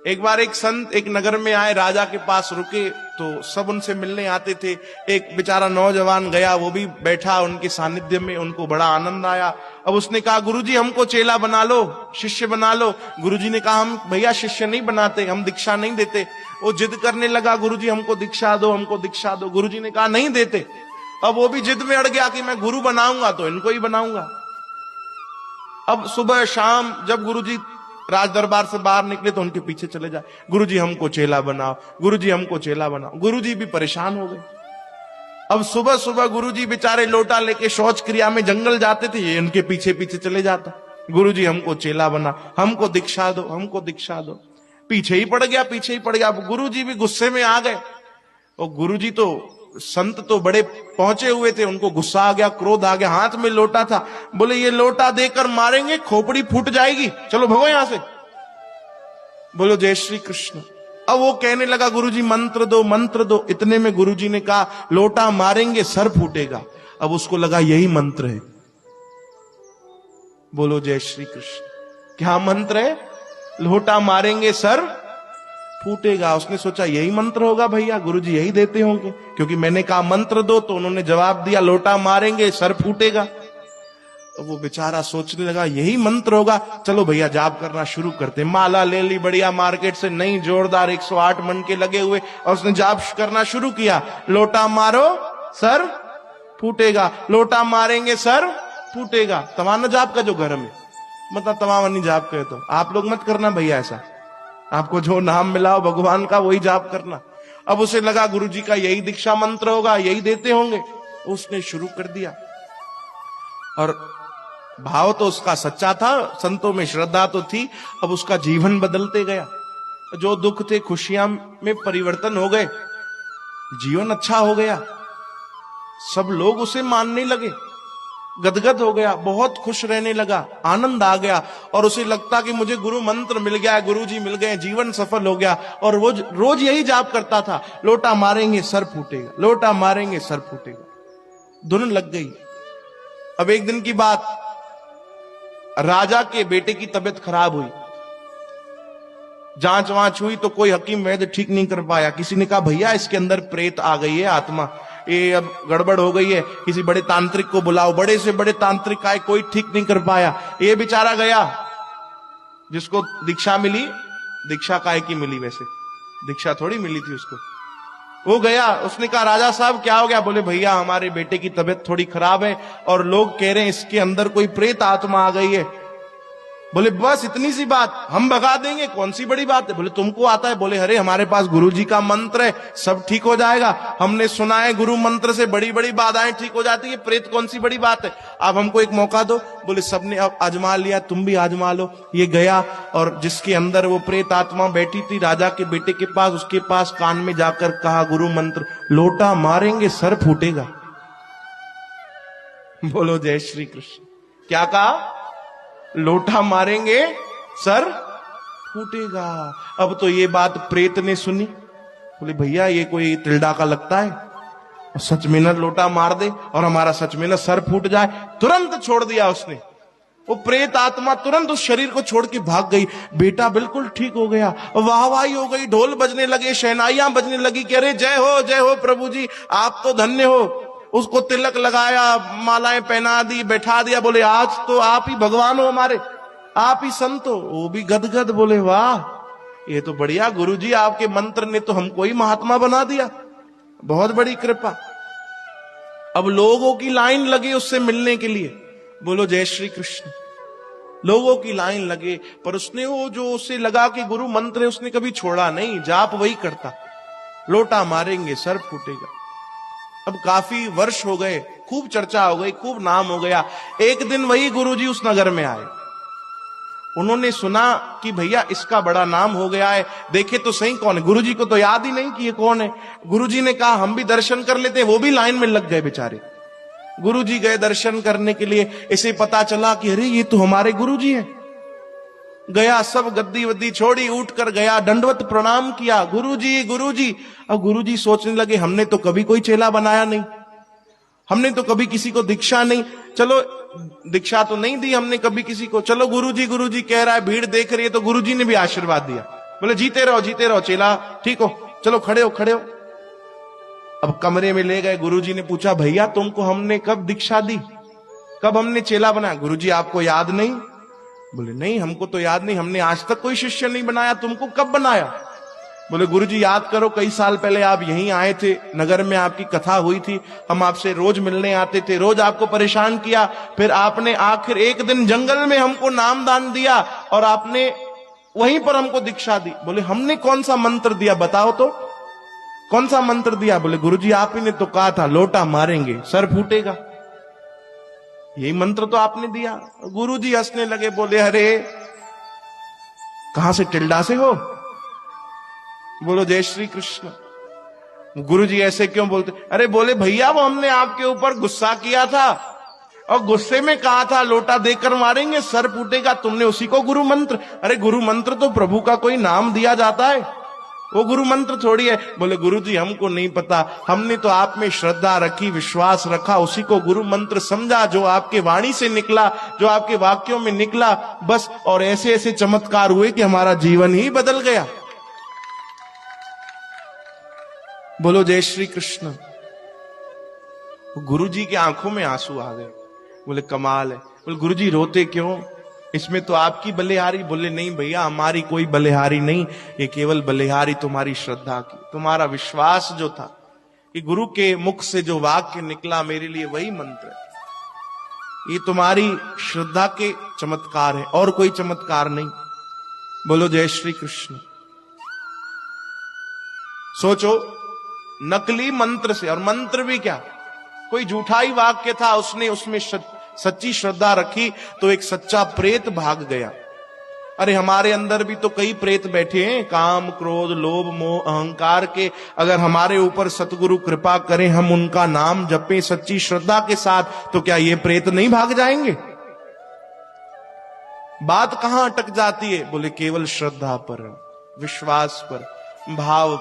एक बार एक संत एक नगर में आए, राजा के पास रुके तो सब उनसे मिलने आते थे। एक बेचारा नौजवान गया, वो भी बैठा उनके सानिध्य में, उनको बड़ा आनंद आया। अब उसने कहा, गुरुजी हमको चेला बना लो, शिष्य बना लो। गुरुजी ने कहा, हम भैया शिष्य नहीं बनाते, हम दीक्षा नहीं देते। वो जिद करने लगा, गुरुजी हमको दीक्षा दो, हमको दीक्षा दो। गुरुजी ने कहा नहीं देते। अब वो भी जिद में अड़ गया कि मैं गुरु बनाऊंगा तो इनको ही बनाऊंगा। अब सुबह शाम जब गुरुजी राज दरबार से बाहर निकले तो उनके पीछे चले जाए, गुरुजी हमको चेला बनाओ, गुरुजी हमको चेला बनाओ। गुरुजी भी परेशान हो गए। अब सुबह सुबह गुरुजी बेचारे लोटा लेके शौच क्रिया में जंगल जाते थे, ये उनके पीछे पीछे चले जाता, गुरुजी हमको चेला बना, हमको दीक्षा दो, हमको दीक्षा दो। पीछे ही पड़ गया, पीछे ही पड़ गया। अब गुरुजी भी गुस्से में आ गए। और गुरुजी तो संत तो बड़े पहुंचे हुए थे, उनको गुस्सा आ गया, क्रोध आ गया। हाथ में लोटा था, बोले ये लोटा देकर मारेंगे, खोपड़ी फूट जाएगी, चलो भगो यहां से। बोलो जय श्री कृष्ण। अब वो कहने लगा, गुरुजी मंत्र दो, मंत्र दो। इतने में गुरुजी ने कहा, लोटा मारेंगे सर फूटेगा। अब उसको लगा यही मंत्र है। बोलो जय श्री कृष्ण। क्या मंत्र है? लोटा मारेंगे सर फूटेगा। उसने सोचा यही मंत्र होगा भैया, गुरुजी यही देते होंगे, क्योंकि मैंने कहा मंत्र दो तो उन्होंने जवाब दिया लोटा मारेंगे सर फूटेगा। तो वो बेचारा सोचने लगा यही मंत्र होगा, चलो भैया जाप करना शुरू करते। माला ले ली बढ़िया मार्केट से, नई जोरदार 108 मन के लगे हुए, और उसने जाप करना शुरू किया। लोटा मारो सर फूटेगा, लोटा मारेंगे सर फूटेगा। तमाना जाप का जो घर में, मतलब तमाम जाप करे। तो आप लोग मत करना भैया ऐसा, आपको जो नाम मिला हो भगवान का वही जाप करना। अब उसे लगा गुरुजी का यही दीक्षा मंत्र होगा, यही देते होंगे। उसने शुरू कर दिया, और भाव तो उसका सच्चा था, संतों में श्रद्धा तो थी। अब उसका जीवन बदलते गया, जो दुख थे खुशियां में परिवर्तन हो गए, जीवन अच्छा हो गया। सब लोग उसे मानने लगे, गदगद हो गया, बहुत खुश रहने लगा, आनंद आ गया। और उसे लगता कि मुझे गुरु मंत्र मिल गया, गुरुजी मिल गए, जीवन सफल हो गया। और रोज रोज यही जाप करता था, लोटा मारेंगे सर फूटेगा, लोटा मारेंगे सर फूटेगा। धुन लग गई। अब एक दिन की बात, राजा के बेटे की तबीयत खराब हुई। जांच वांच हुई तो कोई हकीम वैद्य ठीक नहीं कर पाया। किसी ने कहा भैया इसके अंदर प्रेत आ गई है, आत्मा, ये अब गड़बड़ हो गई है, किसी बड़े तांत्रिक को बुलाओ। बड़े से बड़े तांत्रिक आए, कोई ठीक नहीं कर पाया। ये बेचारा गया, जिसको दीक्षा मिली, दीक्षा काहे की मिली, वैसे दीक्षा थोड़ी मिली थी उसको। वो गया, उसने कहा राजा साहब क्या हो गया? बोले भैया हमारे बेटे की तबीयत थोड़ी खराब है और लोग कह रहे हैं इसके अंदर कोई प्रेत आत्मा आ गई है। बोले बस इतनी सी बात, हम भगा देंगे, कौन सी बड़ी बात है? बोले तुमको आता है? बोले अरे हमारे पास गुरुजी का मंत्र है, सब ठीक हो जाएगा। हमने सुना है गुरु मंत्र से बड़ी बड़ी बाधाएं ठीक हो जाती है, प्रेत कौन सी बड़ी बात है, आप हमको एक मौका दो। बोले सबने अब आजमा लिया, तुम भी आजमा लो। ये गया, और जिसके अंदर वो प्रेत आत्मा बैठी थी राजा के बेटे के पास, उसके पास कान में जाकर कहा गुरु मंत्र, लोटा मारेंगे सर फूटेगा। बोलो जय श्री कृष्ण। क्या कहा? लोटा मारेंगे सर फूटेगा। अब तो ये बात प्रेत ने सुनी। बोले भैया ये कोई तिल्डा का लगता है, सच में न लोटा मार दे और हमारा सच में न सर फूट जाए। तुरंत छोड़ दिया उसने। वो प्रेत आत्मा तुरंत उस शरीर को छोड़ के भाग गई। बेटा बिल्कुल ठीक हो गया, वाहवाही हो गई, ढोल बजने लगे, शहनाइयां बजने लगी, कह रहे जय हो प्रभु जी, आप तो धन्य हो। उसको तिलक लगाया, मालाएं पहना दी, बैठा दिया। बोले आज तो आप ही भगवान हो हमारे, आप ही संत हो। वो भी गदगद, बोले वाह ये तो बढ़िया, गुरुजी आपके मंत्र ने तो हमको ही महात्मा बना दिया, बहुत बड़ी कृपा। अब लोगों की लाइन लगी उससे मिलने के लिए। बोलो जय श्री कृष्ण। लोगों की लाइन लगे, पर उसने वो जो उसे लगा कि गुरु मंत्र है उसने कभी छोड़ा नहीं, जाप वही करता। लोटा मारेंगे सर फूटेगा। अब काफी वर्ष हो गए, खूब चर्चा हो गई, खूब नाम हो गया। एक दिन वही गुरुजी उस नगर में आए। उन्होंने सुना कि भैया इसका बड़ा नाम हो गया है, देखे तो सही कौन है। गुरुजी को तो याद ही नहीं कि ये कौन है। गुरुजी ने कहा हम भी दर्शन कर लेते हैं। वो भी लाइन में लग गए बेचारे। गुरुजी गए दर्शन करने के लिए। इसे पता चला कि अरे ये तो हमारे गुरुजी हैं। गया, सब गद्दी वद्दी छोड़ी, उठ कर गया, दंडवत प्रणाम किया, गुरुजी गुरुजी। अब गुरुजी सोचने लगे हमने तो कभी कोई चेला बनाया नहीं, हमने तो कभी किसी को दीक्षा नहीं, चलो दीक्षा तो नहीं दी हमने कभी किसी को, चलो गुरुजी गुरुजी कह रहा है, भीड़ देख रही है, तो गुरुजी ने भी आशीर्वाद दिया। बोले जीते रहो चेला ठीक हो, चलो खड़े हो खड़े हो। अब कमरे में ले गए, गुरुजी ने पूछा भैया तुमको हमने कब दीक्षा दी, कब हमने चेला बनाया? गुरुजी आपको याद नहीं? बोले नहीं हमको तो याद नहीं, हमने आज तक कोई शिष्य नहीं बनाया, तुमको कब बनाया? बोले गुरुजी याद करो, कई साल पहले आप यहीं आए थे, नगर में आपकी कथा हुई थी, हम आपसे रोज मिलने आते थे, रोज आपको परेशान किया, फिर आपने आखिर एक दिन जंगल में हमको नाम दान दिया और आपने वहीं पर हमको दीक्षा दी। बोले हमने कौन सा मंत्र दिया बताओ तो, कौन सा मंत्र दिया? बोले गुरुजी आप ही ने तो कहा था लोटा मारेंगे सर फूटेगा, यही मंत्र तो आपने दिया। गुरुजी हंसने लगे, बोले अरे कहां से, टिल्डा से हो? बोलो जय श्री कृष्ण। गुरुजी ऐसे क्यों बोलते? अरे बोले भैया वो हमने आपके ऊपर गुस्सा किया था और गुस्से में कहा था लोटा देकर मारेंगे सर फूटेगा, तुमने उसी को गुरु मंत्र। अरे गुरु मंत्र तो प्रभु का कोई नाम दिया जाता है, वो गुरु मंत्र थोड़ी है। बोले गुरुजी हमको नहीं पता, हमने तो आप में श्रद्धा रखी, विश्वास रखा, उसी को गुरु मंत्र समझा, जो आपके वाणी से निकला, जो आपके वाक्यों में निकला बस। और ऐसे ऐसे चमत्कार हुए कि हमारा जीवन ही बदल गया। बोलो जय श्री कृष्ण। गुरुजी की आंखों में आंसू आ गए। बोले कमाल है। बोले गुरुजी रोते क्यों, इसमें तो आपकी बलिहारी? बोले नहीं भैया हमारी कोई बलिहारी नहीं, ये केवल बलिहारी तुम्हारी श्रद्धा की, तुम्हारा विश्वास जो था कि गुरु के मुख से जो वाक्य निकला मेरे लिए वही मंत्र है, ये तुम्हारी श्रद्धा के चमत्कार है और कोई चमत्कार नहीं। बोलो जय श्री कृष्ण। सोचो नकली मंत्र से, और मंत्र भी क्या, कोई झूठा ही वाक्य था, उसने उसमें सच्ची श्रद्धा रखी तो एक सच्चा प्रेत भाग गया। अरे हमारे अंदर भी तो कई प्रेत बैठे हैं, काम क्रोध लोभ मोह अहंकार के। अगर हमारे ऊपर सतगुरु कृपा करें, हम उनका नाम जपें सच्ची श्रद्धा के साथ, तो क्या ये प्रेत नहीं भाग जाएंगे? बात कहां अटक जाती है? बोले केवल श्रद्धा पर, विश्वास पर, भाव